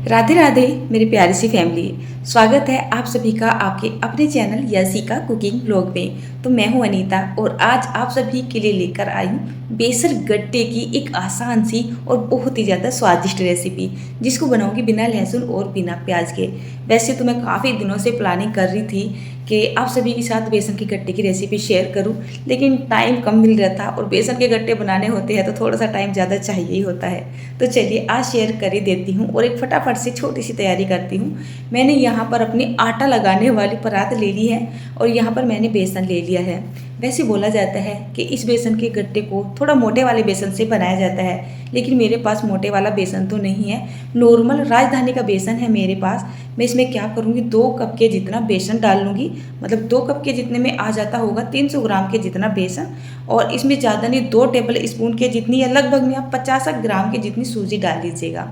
राधे राधे मेरी प्यारी सी फैमिली। स्वागत है आप सभी का आपके अपने चैनल यसिका कुकिंग ब्लॉग में। तो मैं हूं अनीता और आज आप सभी के लिए लेकर आई हूं बेसन गट्टे की एक आसान सी और बहुत ही ज़्यादा स्वादिष्ट रेसिपी, जिसको बनाऊंगी बिना लहसुन और बिना प्याज के। वैसे तो मैं काफ़ी दिनों से प्लानिंग कर रही थी कि आप सभी के साथ बेसन के गट्टे की रेसिपी शेयर करूं, लेकिन टाइम कम मिल रहा था और बेसन के गट्टे बनाने होते हैं तो थोड़ा सा टाइम ज़्यादा चाहिए ही होता है। तो चलिए आज शेयर कर ही देती हूँ और एक फटाफट से छोटी सी तैयारी करती हूँ। मैंने यहाँ पर अपनी आटा लगाने वाली परात ले ली है और यहाँ पर मैंने बेसन ले लिया है। वैसे बोला जाता है कि इस बेसन के गट्टे को थोड़ा मोटे वाले बेसन से बनाया जाता है, लेकिन मेरे पास मोटे वाला बेसन तो नहीं है, नॉर्मल राजधानी का बेसन है मेरे पास। मैं इसमें क्या करूँगी, 2 कप के जितना बेसन डाल लूँगी, मतलब 2 कप के जितने में आ जाता होगा 300 ग्राम के जितना बेसन। और इसमें ज़्यादा नहीं, 2 टेबल स्पून के जितनी या लगभग में आप 50 ग्राम के जितनी सूजी डाल लीजिएगा।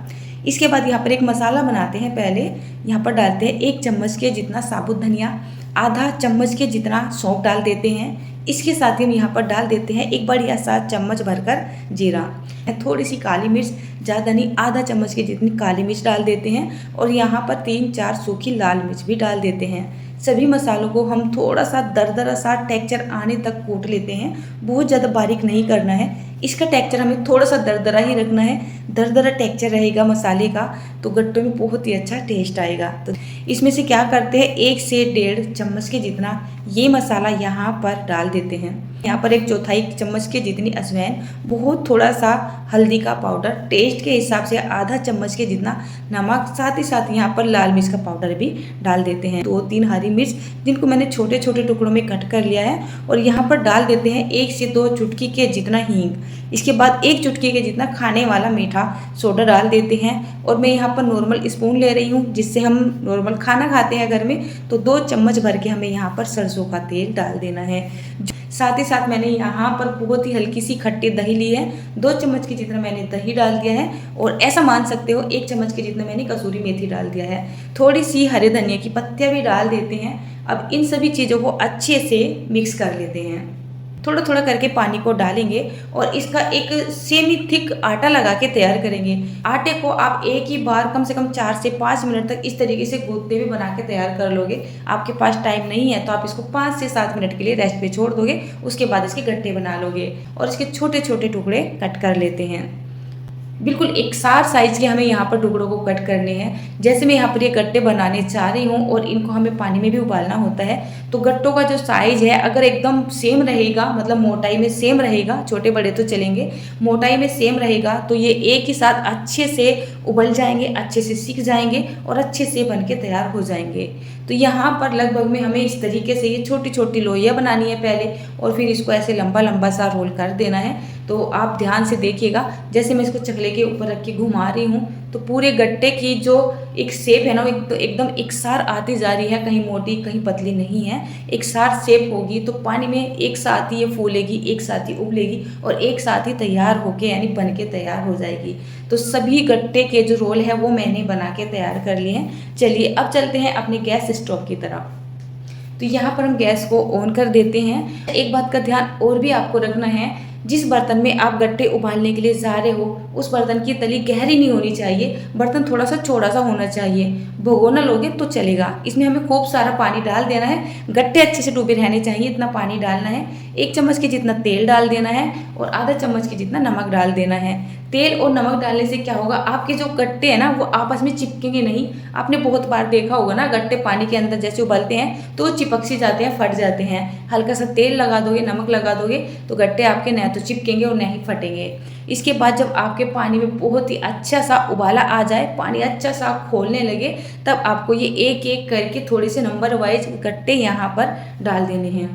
इसके बाद यहाँ पर एक मसाला बनाते हैं। पहले यहाँ पर डालते हैं 1 चम्मच के जितना साबुत धनिया, आधा चम्मच के जितना सौंफ डाल देते हैं। इसके साथ ही हम यहाँ पर डाल देते हैं एक बढ़िया सा चम्मच भरकर जीरा, थोड़ी सी काली मिर्च, ज़्यादा नहीं, आधा चम्मच की जितनी काली मिर्च डाल देते हैं और यहाँ पर 3-4 सूखी लाल मिर्च भी डाल देते हैं। सभी मसालों को हम थोड़ा सा दरदरा सा टेक्सचर आने तक कूट लेते हैं, बहुत ज़्यादा बारीक नहीं करना है। इसका टेक्सचर हमें थोड़ा सा दरदरा ही रखना है। दरदरा टेक्सचर रहेगा मसाले का तो गट्टों में बहुत ही अच्छा टेस्ट आएगा। तो इसमें से क्या करते हैं, 1 से 1.5 चम्मच के जितना ये मसाला यहाँ पर डाल देते हैं। यहाँ पर 1 चौथाई चम्मच के जितनी अजवाइन, बहुत थोड़ा सा हल्दी का पाउडर, टेस्ट के हिसाब से आधा चम्मच के जितना नमक, साथ ही साथ यहाँ पर लाल मिर्च का पाउडर भी डाल देते हैं। 2-3 हरी मिर्च जिनको मैंने छोटे छोटे टुकड़ों में कट कर लिया है और यहाँ पर डाल देते हैं 1 से 2 चुटकी के जितना हींग। इसके बाद 1 चुटकी के जितना खाने वाला मीठा सोडा डाल देते हैं और मैं यहाँ पर नॉर्मल स्पून ले रही हूँ, जिससे हम नॉर्मल खाना खाते हैं घर में। तो 2 चम्मच भर के हमें यहाँ पर सरसों का तेल डाल देना है। साथ ही साथ मैंने यहाँ पर बहुत ही हल्की सी खट्टी दही ली है, 2 चम्मच की जितना मैंने दही डाल दिया है और ऐसा मान सकते हो 1 चम्मच के जितना मैंने कसूरी मेथी डाल दिया है। थोड़ी सी हरे धनिया की पत्तियाँ भी डाल देते हैं। अब इन सभी चीज़ों को अच्छे से मिक्स कर लेते हैं। थोड़ा थोड़ा करके पानी को डालेंगे और इसका एक सेमी थिक आटा लगा के तैयार करेंगे। आटे को आप एक ही बार कम से कम 4 से 5 मिनट तक इस तरीके से गूंथते हुए बना के तैयार कर लोगे। आपके पास टाइम नहीं है तो आप इसको 5 से 7 मिनट के लिए रेस्ट पे छोड़ दोगे, उसके बाद इसके गट्टे बना लोगे और इसके छोटे छोटे टुकड़े कट कर लेते हैं। बिल्कुल एकसार साइज के हमें यहाँ पर टुकड़ों को कट करने हैं। जैसे मैं यहाँ पर ये गट्टे बनाने चाह रही हूँ और इनको हमें पानी में भी उबालना होता है, तो गट्टों का जो साइज है अगर एकदम सेम रहेगा, मतलब मोटाई में सेम रहेगा, छोटे बड़े तो चलेंगे, मोटाई में सेम रहेगा तो ये एक ही साथ अच्छे से उबल जाएंगे, अच्छे से सीख जाएंगे और अच्छे से बन के तैयार हो जाएंगे। तो यहाँ पर लगभग में हमें इस तरीके से ये छोटी छोटी लोइयाँ बनानी है पहले और फिर इसको ऐसे लंबा लंबा सा रोल कर देना है। तो आप ध्यान से देखिएगा, जैसे मैं इसको चकले के ऊपर रख के घुमा रही हूँ तो पूरे गट्टे की जो एक शेप है ना, वो एकदम एकसार आती जा रही है, कहीं मोटी कहीं पतली नहीं है, एकसार शेप होगी तो पानी में एक साथ ही ये फूलेगी, एक साथ ही उबलेगी और एक साथ ही तैयार होके यानी बन के तैयार हो जाएगी। तो सभी गट्टे के जो रोल है वो मैंने बना के तैयार कर लिए हैं। चलिए अब चलते हैं अपने गैस स्टोव की तरफ। तो यहाँ पर हम गैस को ऑन कर देते हैं। एक बात का ध्यान और भी आपको रखना है, जिस बर्तन में आप गट्टे उबालने के लिए जा रहे हो उस बर्तन की तली गहरी नहीं होनी चाहिए, बर्तन थोड़ा सा चौड़ा सा होना चाहिए। भगोना लोगे तो चलेगा। इसमें हमें खूब सारा पानी डाल देना है, गट्टे अच्छे से डूबे रहने चाहिए, इतना पानी डालना है। 1 चम्मच के जितना तेल डाल देना है और आधा चम्मच के जितना नमक डाल देना है। तेल और नमक डालने से क्या होगा, आपके जो गट्टे हैं ना वो आपस में चिपकेंगे नहीं। आपने बहुत बार देखा होगा ना, गट्टे पानी के अंदर जैसे उबलते हैं तो चिपक सी जाते हैं, फट जाते हैं। हल्का सा तेल लगा दोगे, नमक लगा दोगे तो गट्टे आपके न तो चिपकेंगे और न ही फटेंगे। इसके बाद जब आपके पानी में बहुत ही अच्छा सा उबाला आ जाए, पानी अच्छा सा खोलने लगे, तब आपको ये एक एक करके थोड़े से नंबर वाइज गट्टे यहाँ पर डाल देने हैं।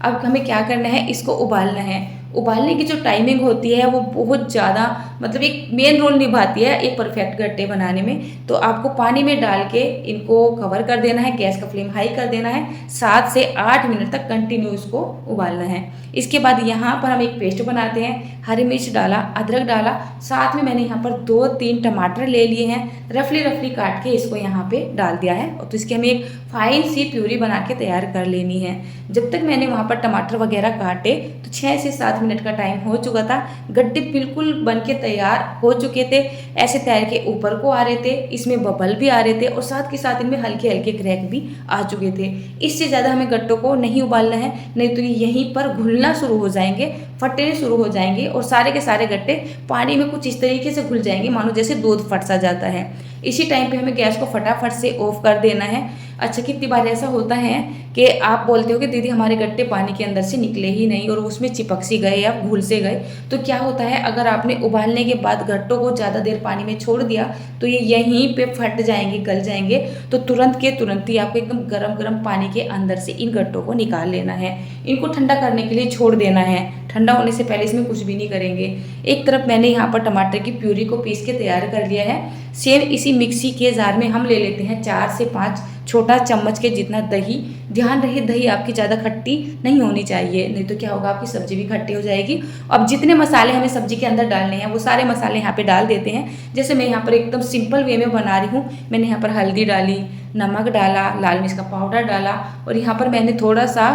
अब हमें क्या करना है, इसको उबालना है। उबालने की जो टाइमिंग होती है वो बहुत ज़्यादा, मतलब एक मेन रोल निभाती है एक परफेक्ट गट्टे बनाने में। तो आपको पानी में डाल के इनको कवर कर देना है, गैस का फ्लेम हाई कर देना है, 7 से 8 मिनट तक कंटिन्यू इसको उबालना है। इसके बाद यहाँ पर हम एक पेस्ट बनाते हैं। हरी मिर्च डाला, अदरक डाला, साथ में मैंने यहाँ पर 2-3 टमाटर ले लिए हैं, रफली काट के इसको यहाँ पे डाल दिया है। और तो इसकी हमें एक फाइन सी प्यूरी बना के तैयार कर लेनी है। जब तक मैंने वहाँ पर टमाटर वगैरह काटे तो 6 से 7 मिनट का टाइम हो चुका था। गड्ढे बिल्कुल बन के तैयार हो चुके थे, ऐसे तैर के ऊपर को आ रहे थे, इसमें बबल भी आ रहे थे और साथ के साथ इनमें हल्के हल्के क्रैक भी आ चुके थे। इससे ज़्यादा हमें गट्टों को नहीं उबालना है, नहीं तो ये यहीं पर घुलना शुरू हो जाएंगे, फटने शुरू हो जाएंगे और सारे के सारे गट्टे पानी में कुछ इस तरीके से घुल जाएंगे मानो जैसे दूध फट सा जाता है। इसी टाइम पे हमें गैस को फटाफट से ऑफ कर देना है। अच्छा, कितनी बार ऐसा होता है कि आप बोलते हो कि दीदी हमारे गट्टे पानी के अंदर से निकले ही नहीं और उसमें चिपक सी गए या घुल से गए। तो क्या होता है, अगर आपने उबालने के बाद गट्टों को ज़्यादा देर पानी में छोड़ दिया तो ये यहीं पे फट जाएंगे, गल जाएंगे। तो तुरंत के तुरंत ही आपको एकदम गरम गरम पानी के अंदर से इन गट्टों को निकाल लेना है। इनको ठंडा करने के लिए छोड़ देना है। ठंडा होने से पहले इसमें कुछ भी नहीं करेंगे। एक तरफ मैंने यहाँ पर टमाटर की प्यूरी को पीस के तैयार कर लिया है। सेम इसी मिक्सी के जार में हम ले लेते हैं 4 से 5 छोटा चम्मच के जितना दही। ध्यान रहे दही आपकी ज़्यादा खट्टी नहीं होनी चाहिए, नहीं तो क्या होगा आपकी सब्जी भी खट्टी हो जाएगी। अब जितने मसाले हमें सब्जी के अंदर डालने हैं वो सारे मसाले यहाँ पे डाल देते हैं। जैसे मैं यहाँ पर एकदम सिंपल वे में बना रही हूँ। मैंने यहाँ पर हल्दी डाली, नमक डाला, लाल मिर्च का पाउडर डाला और यहाँ पर मैंने थोड़ा सा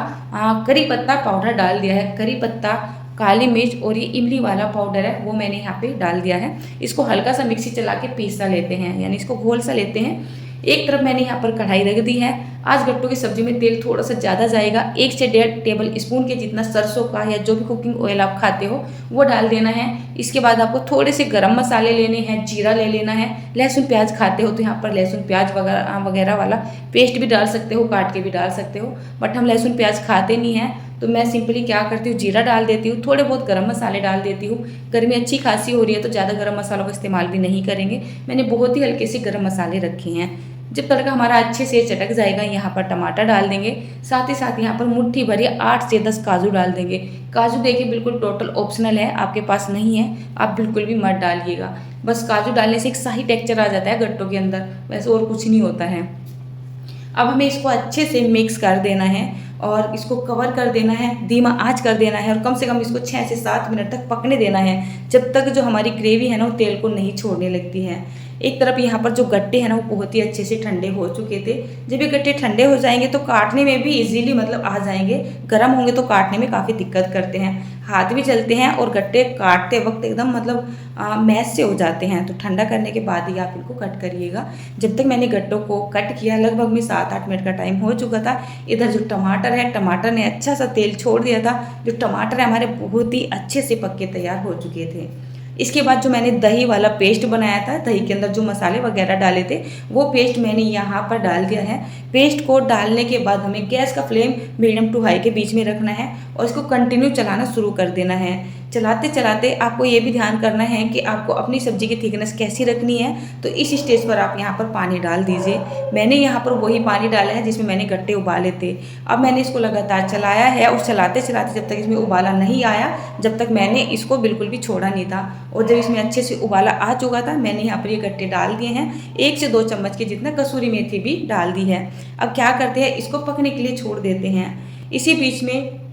करी पत्ता पाउडर डाल दिया है। करी पत्ता, काली मिर्च और ये इमली वाला पाउडर है वो मैंने यहाँ पे डाल दिया है। इसको हल्का सा मिक्सी चला के पीसा लेते हैं, यानी इसको घोल सा लेते हैं। एक तरफ मैंने यहाँ पर कढ़ाई रख दी है। आज गट्टों की सब्जी में तेल थोड़ा सा ज़्यादा जाएगा। 1 से 1.5 टेबल स्पून के जितना सरसों का या जो भी कुकिंग ऑयल आप खाते हो वो डाल देना है। इसके बाद आपको थोड़े से गरम मसाले लेने हैं, जीरा ले लेना है। लहसुन प्याज खाते हो तो यहाँ पर लहसुन प्याज वगैरह वाला पेस्ट भी डाल सकते हो, काट के भी डाल सकते हो, बट हम लहसुन प्याज खाते नहीं हैं तो मैं सिंपली क्या करती हूँ, जीरा डाल देती हूँ, थोड़े बहुत गरम मसाले डाल देती हूँ। गर्मी अच्छी खासी हो रही है तो ज़्यादा गरम मसालों का इस्तेमाल भी नहीं करेंगे। मैंने बहुत ही हल्के से गरम मसाले रखे हैं। जब तड़का हमारा अच्छे से चटक जाएगा यहाँ पर टमाटर डाल देंगे। साथ ही साथ यहाँ पर मुट्ठी भरी 8 से 10 काजू डाल देंगे। काजू देखिए बिल्कुल टोटल ऑप्शनल है, आपके पास नहीं है आप बिल्कुल भी मत डालिएगा। बस काजू डालने से एक शाही टेक्सचर आ जाता है गट्टों के अंदर, वैसे और कुछ नहीं होता है। अब हमें इसको अच्छे से मिक्स कर देना है और इसको कवर कर देना है, धीमा आंच कर देना है और कम से कम इसको 6 से 7 मिनट तक पकने देना है, जब तक जो हमारी ग्रेवी है ना वो तेल को नहीं छोड़ने लगती है। एक तरफ यहाँ पर जो गट्टे हैं ना वो बहुत ही अच्छे से ठंडे हो चुके थे। जब ये गट्टे ठंडे हो जाएंगे तो काटने में भी इजीली मतलब आ जाएंगे। गर्म होंगे तो काटने में काफ़ी दिक्कत करते हैं, हाथ भी चलते हैं और गट्टे काटते वक्त एकदम मतलब मैश से हो जाते हैं। तो ठंडा करने के बाद ही आप इनको कट करिएगा। जब तक मैंने गट्टों को कट किया लगभग में 7-8 मिनट का टाइम हो चुका था। इधर जो टमाटर है, टमाटर ने अच्छा सा तेल छोड़ दिया था। जो टमाटर है हमारे बहुत ही अच्छे से पक के तैयार हो चुके थे। इसके बाद जो मैंने दही वाला पेस्ट बनाया था, दही के अंदर जो मसाले वगैरह डाले थे वो पेस्ट मैंने यहाँ पर डाल दिया है। पेस्ट को डालने के बाद हमें गैस का फ्लेम मीडियम टू हाई के बीच में रखना है और इसको कंटिन्यू चलाना शुरू कर देना है। चलाते चलाते आपको ये भी ध्यान करना है कि आपको अपनी सब्जी की थिकनेस कैसी रखनी है। तो इस स्टेज पर आप यहाँ पर पानी डाल दीजिए। मैंने यहाँ पर वही पानी डाला है जिसमें मैंने गट्टे उबाले थे। अब मैंने इसको लगातार चलाया है और चलाते चलाते जब तक इसमें उबाला नहीं आया, जब तक मैंने इसको बिल्कुल भी छोड़ा नहीं था। और जब इसमें अच्छे से उबाला आ चुका था मैंने यहाँ पर ये गट्टे डाल दिए हैं। 1 से 2 चम्मच के जितना कसूरी मेथी भी डाल दी है। अब क्या करते हैं, इसको पकने के लिए छोड़ देते हैं। इसी बीच में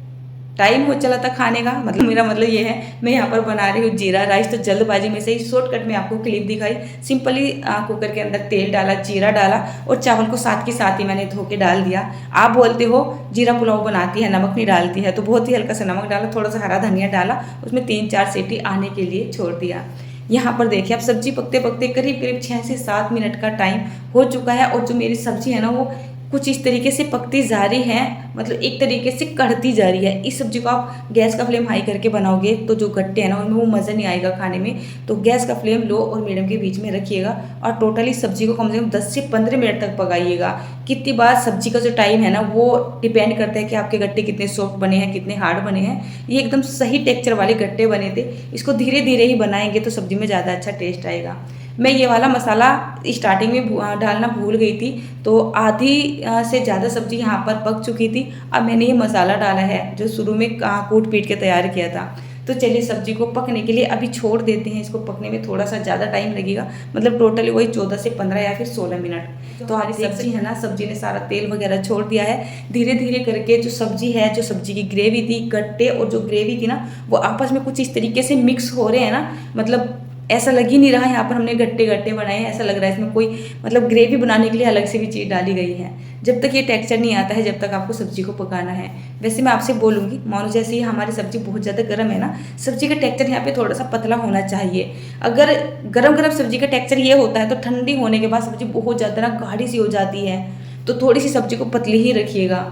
टाइम हो चला था खाने का, मतलब मेरा मतलब ये है मैं यहाँ पर बना रही हूँ जीरा राइस। तो जल्दबाजी में से ही शॉर्टकट में आपको क्लिप दिखाई। सिंपली कुकर के अंदर तेल डाला, जीरा डाला और चावल को साथ के साथ ही मैंने धो के डाल दिया। आप बोलते हो जीरा पुलाव बनाती है नमक नहीं डालती है, तो बहुत ही हल्का सा नमक डाला, थोड़ा सा हरा धनिया डाला, उसमें 3-4 सीटी आने के लिए छोड़ दिया। यहाँ पर देखिए अब सब्जी पकते पकते करीब करीब 6 से 7 मिनट का टाइम हो चुका है और जो मेरी सब्जी है ना वो कुछ इस तरीके से पकती जा रही है, मतलब एक तरीके से कढ़ती जा रही है। इस सब्जी को आप गैस का फ्लेम हाई करके बनाओगे तो जो गट्टे हैं ना उनमें वो मज़ा नहीं आएगा खाने में। तो गैस का फ्लेम लो और मीडियम के बीच में रखिएगा और टोटली सब्जी को कम से कम 10 से 15 मिनट तक पकाइएगा। कितनी बार सब्जी का जो टाइम है ना वो डिपेंड करता है कि आपके गट्टे कितने सॉफ्ट बने हैं, कितने हार्ड बने हैं। ये एकदम सही टेक्सचर वाले गट्टे बने थे। इसको धीरे धीरे ही बनाएंगे तो सब्जी में ज़्यादा अच्छा टेस्ट आएगा। मैं ये वाला मसाला स्टार्टिंग में डालना भूल गई थी, तो आधी से ज़्यादा सब्जी यहाँ पर पक चुकी थी। अब मैंने ये मसाला डाला है जो शुरू में कूट पीट के तैयार किया था। तो चलिए सब्जी को पकने के लिए अभी छोड़ देते हैं। इसको पकने में थोड़ा सा ज़्यादा टाइम लगेगा, मतलब टोटली वही 14 से 15 या फिर 16 मिनट। तो हमारी सब्जी है ना, सब्जी ने सारा तेल वगैरह छोड़ दिया है। धीरे धीरे करके जो सब्जी है, जो सब्जी की ग्रेवी थी, गट्टे और जो ग्रेवी थी ना वो आपस में कुछ इस तरीके से मिक्स हो रहे हैं ना, मतलब ऐसा लग ही नहीं रहा यहाँ पर हमने गट्टे गट्टे बनाए हैं, ऐसा लग रहा है इसमें कोई मतलब ग्रेवी बनाने के लिए अलग से भी चीज़ डाली गई है। जब तक ये टेक्सचर नहीं आता है, जब तक आपको सब्जी को पकाना है। वैसे मैं आपसे बोलूँगी, मानो जैसे ही हमारी सब्जी बहुत ज़्यादा गर्म है ना, सब्जी का टेक्सचर यहाँ पे थोड़ा सा पतला होना चाहिए। अगर गरम गरम सब्जी का टेक्सचर ये होता है तो ठंडी होने के बाद सब्जी बहुत ज़्यादा ना गाढ़ी सी हो जाती है, तो थोड़ी सी सब्जी को पतली ही रखिएगा।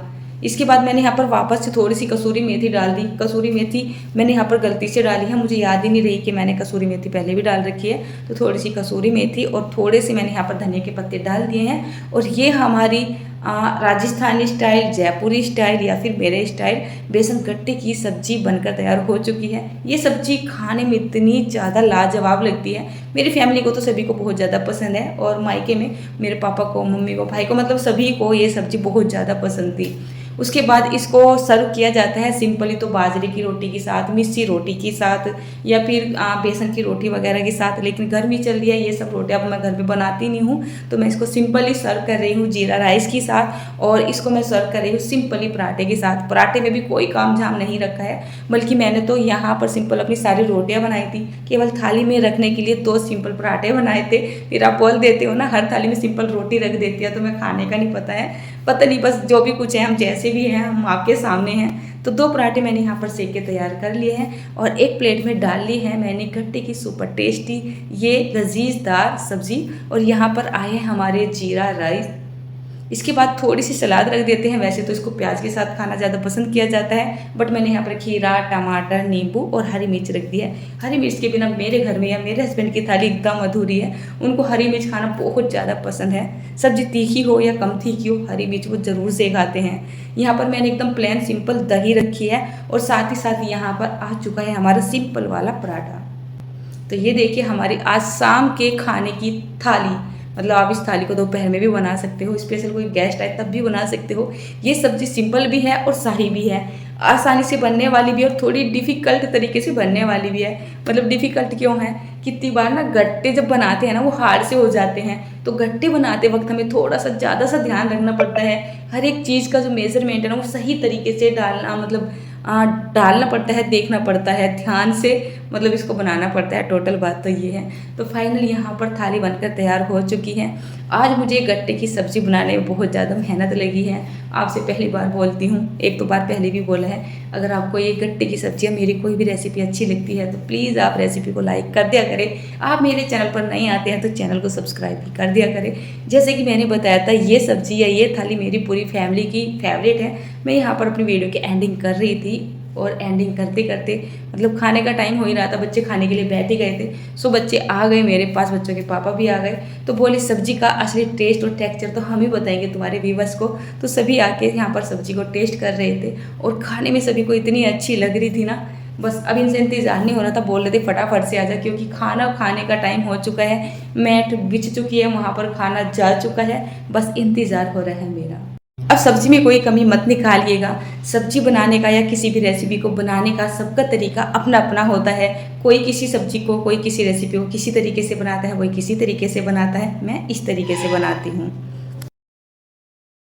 इसके बाद मैंने यहाँ पर वापस से थोड़ी सी कसूरी मेथी डाल दी। कसूरी मेथी मैंने यहाँ पर गलती से डाली है, मुझे याद ही नहीं रही कि मैंने कसूरी मेथी पहले भी डाल रखी है। तो थोड़ी सी कसूरी मेथी और थोड़े से मैंने यहाँ पर धनिया के पत्ते डाल दिए हैं। और ये हमारी राजस्थानी स्टाइल, जयपुरी स्टाइल या फिर मेरे स्टाइल बेसन गट्टे की सब्जी बनकर तैयार हो चुकी है। ये सब्जी खाने में इतनी ज़्यादा लाजवाब लगती है, मेरी फैमिली को तो सभी को बहुत ज़्यादा पसंद है। और मायके में मेरे पापा को, मम्मी को, भाई को, मतलब सभी को ये सब्जी बहुत ज़्यादा पसंद थी। उसके बाद इसको सर्व किया जाता है सिंपली, तो बाजरे की रोटी के साथ, मिस्सी रोटी के साथ या फिर बेसन की रोटी वगैरह के साथ। लेकिन गर्मी चल रही है, ये सब रोटी अब मैं घर पे बनाती नहीं हूँ, तो मैं इसको सिंपली सर्व कर रही हूँ जीरा राइस के साथ। और इसको मैं सर्व कर रही हूँ सिंपली पराठे के साथ। पराठे में भी कोई काम झाम नहीं रखा है, बल्कि मैंने तो यहाँ पर सिंपल अपनी सारी रोटियाँ बनाई थी, केवल थाली में रखने के लिए 2 सिंपल पराठे बनाए थे। फिर आप बोल देते हो ना हर थाली में सिंपल रोटी रख देती है, तो मैं खाने का नहीं पता नहीं, बस जो भी कुछ है, हम जैसे भी हैं हम आपके सामने हैं। तो 2 पराठे मैंने यहाँ पर सेक के तैयार कर लिए हैं और एक प्लेट में डाल ली है मैंने गट्टे की सुपर टेस्टी ये लजीजदार सब्ज़ी। और यहाँ पर आए हैं हमारे जीरा राइस। इसके बाद थोड़ी सी सलाद रख देते हैं। वैसे तो इसको प्याज के साथ खाना ज़्यादा पसंद किया जाता है, बट मैंने यहाँ पर खीरा, टमाटर, नींबू और हरी मिर्च रख दी है। हरी मिर्च के बिना मेरे घर में या मेरे हस्बैंड की थाली एकदम अधूरी है। उनको हरी मिर्च खाना बहुत ज़्यादा पसंद है, सब्जी तीखी हो या कम तीखी हो, हरी मिर्च वो ज़रूर से खाते हैं। यहाँ पर मैंने एकदम प्लेन सिंपल दही रखी है और साथ ही साथ यहाँ पर आ चुका है हमारा सिंपल वाला पराठा। तो ये देखिए हमारी आज शाम के खाने की थाली, मतलब आप इस थाली को दोपहर में भी बना सकते हो, स्पेशल कोई गेस्ट आए तब भी बना सकते हो। ये सब्जी सिंपल भी है और शाही भी है, आसानी से बनने वाली भी है और थोड़ी डिफ़िकल्ट तरीके से बनने वाली भी है। मतलब डिफ़िकल्ट क्यों है, कितनी बार ना गट्टे जब बनाते हैं ना वो हार्ड से हो जाते हैं, तो गट्टे बनाते वक्त हमें थोड़ा सा ज़्यादा सा ध्यान रखना पड़ता है। हर एक चीज़ का जो मेज़रमेंट है ना वो सही तरीके से डालना, मतलब डालना पड़ता है, देखना पड़ता है ध्यान से, मतलब इसको बनाना पड़ता है। टोटल बात तो ये है। तो फाइनली यहाँ पर थाली बनकर तैयार हो चुकी है। आज मुझे गट्टे की सब्ज़ी बनाने में बहुत ज़्यादा मेहनत लगी है, आपसे पहली बार बोलती हूँ, एक तो बार पहले भी बोला है। अगर आपको ये गट्टे की सब्ज़ी या मेरी कोई भी रेसिपी अच्छी लगती है तो प्लीज़ आप रेसिपी को लाइक कर दिया करें। आप मेरे चैनल पर नहीं आते हैं तो चैनल को सब्सक्राइब भी कर दिया करें। जैसे कि मैंने बताया था, ये सब्ज़ी या ये थाली मेरी पूरी फैमिली की फेवरेट है। मैं यहाँ पर अपनी वीडियो की एंडिंग कर रही थी और एंडिंग करते करते मतलब खाने का टाइम हो ही रहा था, बच्चे खाने के लिए बैठ ही गए थे। सो बच्चे आ गए मेरे पास, बच्चों के पापा भी आ गए, तो बोले सब्जी का असली टेस्ट और टेक्सचर तो हम ही बताएंगे तुम्हारे व्यूवर्स को। तो सभी आके यहाँ पर सब्जी को टेस्ट कर रहे थे और खाने में सभी को इतनी अच्छी लग रही थी ना, बस अब इनसे इंतज़ार नहीं हो रहा था। बोल रहे थे फटाफट से आ जा, क्योंकि खाना खाने का टाइम हो चुका है, मैट बिछ चुकी है, वहाँ पर खाना जा चुका है, बस इंतज़ार हो रहा है मेरा। अब सब्जी में कोई कमी मत निकालिएगा। सब्जी बनाने का या किसी भी रेसिपी को बनाने का सबका तरीका अपना अपना होता है। कोई किसी सब्जी को, कोई किसी रेसिपी को किसी तरीके से बनाता है, कोई किसी तरीके से बनाता है, मैं इस तरीके से बनाती हूँ।